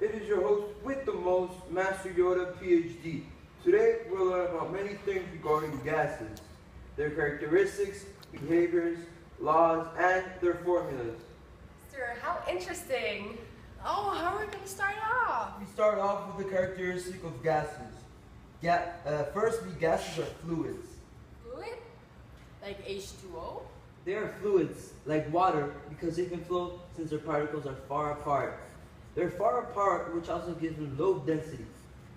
It is your host with the most, Master Yoda, PhD. Today, we'll learn about many things regarding gases, their characteristics, behaviors, laws, and their formulas. Sir, how interesting! Oh, how are we going to start off? We start off with the characteristic of gases. Firstly, gases are fluids. Fluid? Like H2O? They are fluids, like water, because they can flow since their particles are far apart. They're far apart, which also gives them low density.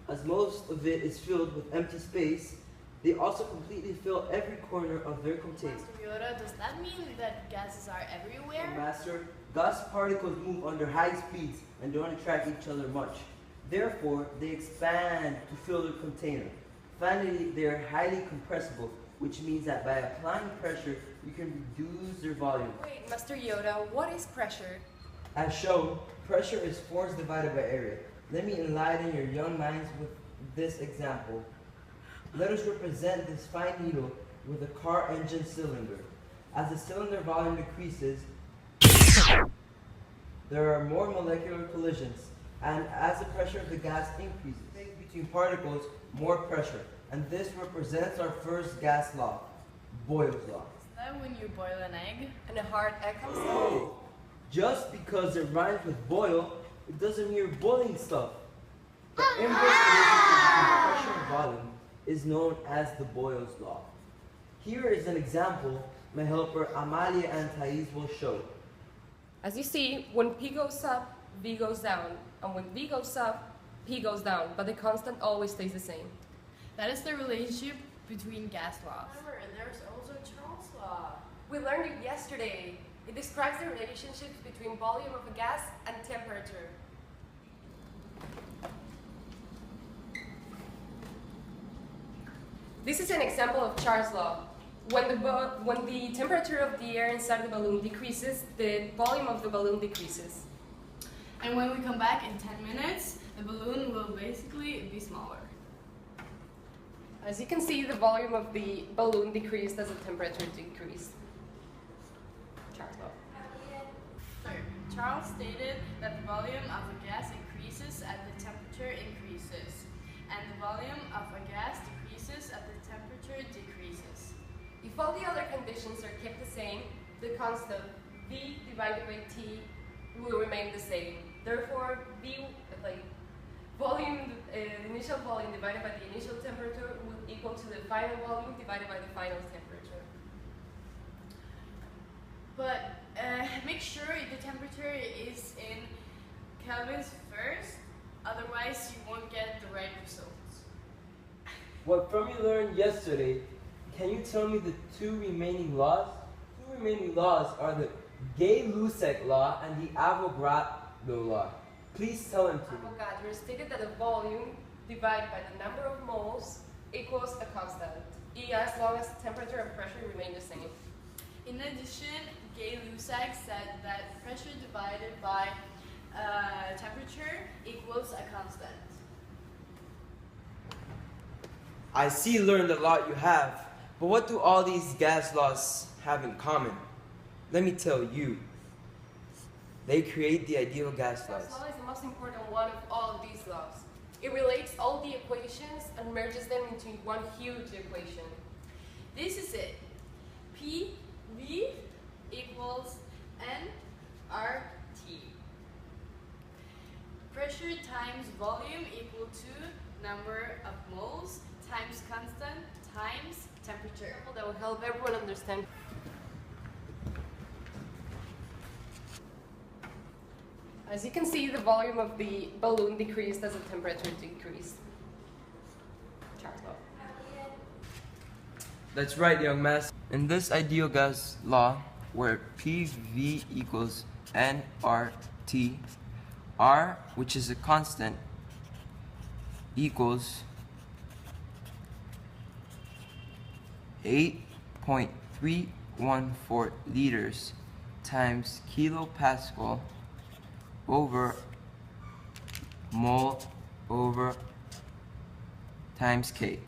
As most of it is filled with empty space, they also completely fill every corner of their container. Master Yoda, does that mean that gases are everywhere? Master, gas particles move under high speeds and don't attract each other much. Therefore, they expand to fill their container. Finally, they are highly compressible, which means that by applying pressure, you can reduce their volume. Wait, Master Yoda, what is pressure? As shown, pressure is force divided by area. Let me enlighten your young minds with this example. Let us represent this fine needle with a car engine cylinder. As the cylinder volume decreases, there are more molecular collisions, and as the pressure of the gas increases, between particles, more pressure. And this represents our first gas law, Boyle's law. Is that when you boil an egg? And a hard egg comes out? Oh, just because it rhymes with boil, it doesn't mean you're boiling stuff. The inverse relationship between pressure and volume is known as the Boyle's law. Here is an example my helper Amalia and Thais will show. As you see, when P goes up, V goes down. And when V goes up, P goes down. But the constant always stays the same. That is the relationship between gas laws. Remember, and there's also Charles' law. We learned it yesterday. It describes the relationships between volume of a gas and temperature. This is an example of Charles' law. When the temperature of the air inside the balloon decreases, the volume of the balloon decreases. And when we come back in 10 minutes, the balloon will basically be smaller. As you can see, the volume of the balloon decreased as the temperature decreased. Charles' law. Third, Charles stated that the volume of a gas increases as the temperature increases, and the volume of a gas decreases as the temperature decreases. If all the other conditions are kept the same, the constant V divided by T will remain the same. Therefore, the initial volume divided by the initial temperature will equal to the final volume divided by the final temperature. But make sure the temperature is in kelvins first, otherwise you won't get the right results. What from you learned yesterday, can you tell me the two remaining laws? Two remaining laws are the Gay-Lussac law and the Avogadro law. Please tell them to me. Avogadro stated that the volume divided by the number of moles equals a constant, as long as temperature and pressure remain the same. In addition, Gay-Lussac said that pressure divided by temperature equals a constant. I see you learned a lot you have, but what do all these gas laws have in common? Let me tell you. They create the ideal gas laws. This law is the most important one of all of these laws. It relates all the equations and merges them into one huge equation. This is it. PV equals nRT. Pressure times volume equal to number of moles times constant times temperature. That will help everyone understand. As you can see, the volume of the balloon decreased as the temperature decreased. Charles' law. That's right, young master. In this ideal gas law, where PV equals nRT, R, which is a constant, equals 8.314 liters times kilopascal over mole over times K.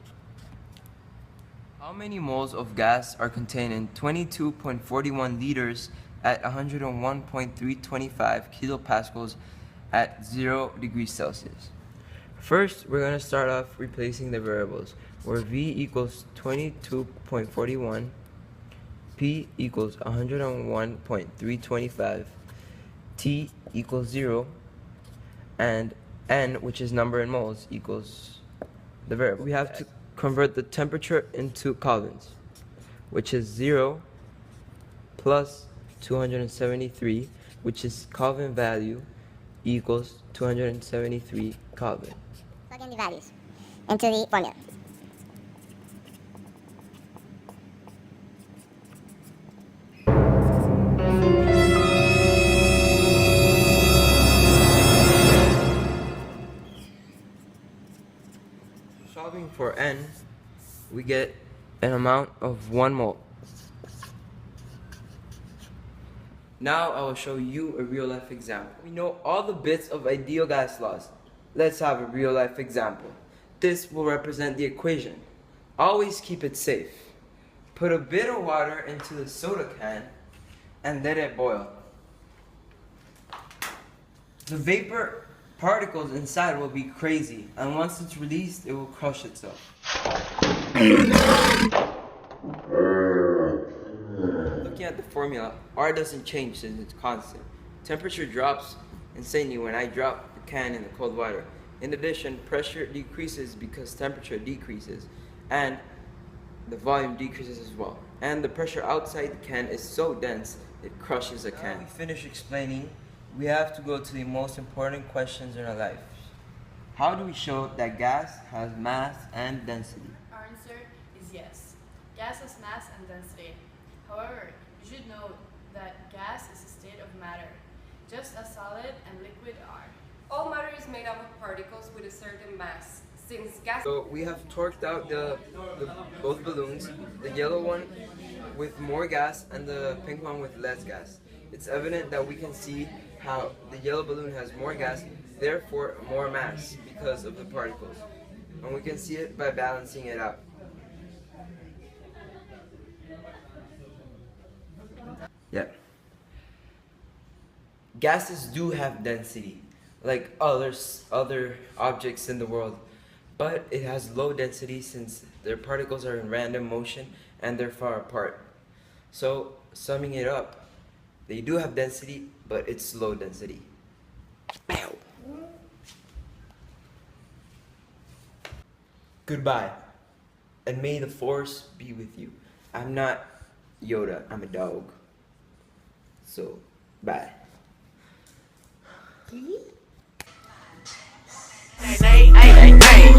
How many moles of gas are contained in 22.41 liters at 101.325 kilopascals at 0 degrees Celsius. First, we're going to start off replacing the variables, where V equals 22.41, P equals 101.325, T equals 0, and N, which is number in moles, equals the variable. We have to convert the temperature into kelvins, which is 0 plus 273, which is Kelvin value, equals 273 Kelvin. Plug in the values into the formula. Solving for N, we get an amount of 1 mole. Now I will show you a real life example. We know all the bits of ideal gas laws. Let's have a real life example. This will represent the equation. Always keep it safe. Put a bit of water into the soda can and let it boil. The vapor particles inside will be crazy, and once it's released, it will crush itself. Looking at the formula, R doesn't change since it's constant. Temperature drops insanely when I drop the can in the cold water. In addition, pressure decreases because temperature decreases, and the volume decreases as well. And the pressure outside the can is so dense, it crushes a can. Now we finish explaining, we have to go to the most important questions in our life. How do we show that gas has mass and density? Our answer is yes. Gas has mass and density. However, you should know that gas is a state of matter, just as solid and liquid are. All matter is made up of particles with a certain mass. Since gas. So we have torqued out both balloons, the yellow one with more gas and the pink one with less gas. It's evident that we can see how the yellow balloon has more gas, therefore more mass because of the particles. And we can see it by balancing it out. Yeah. Gases do have density, like other objects in the world, but it has low density since their particles are in random motion and they're far apart. So, summing it up, they do have density, but it's low density. Ow. Goodbye, and may the force be with you. I'm not Yoda, I'm a dog. So, bye. Hey, hey, hey, hey,